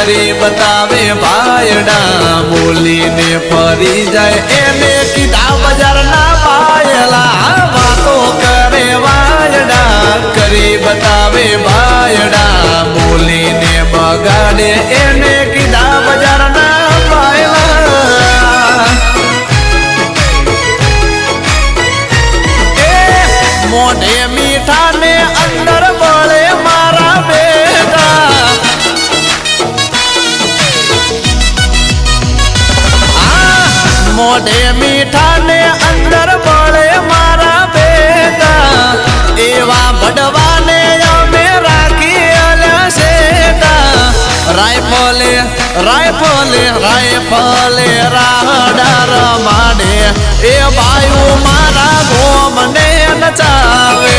કરી બતાવે ભાયડા બોલીને ફરી જાય એને કીધા બજારના પાયલા વાતો કરે વાયડા કરી બતાવે ભાયડા બોલીને બગાડે એને કીધા બજારના પાયલા મોઢે મીઠા ને અંદર બળે મારા બેટા મોઢે મીઠા ને અંદર બળે મારા બેટા એવા ભડવાને અમે રાખી અલ્યા શેટા રાયફલે રાયફલે રાયફલે રાહડા રમાડે એ બાયુ મારા ગોમને નચાવે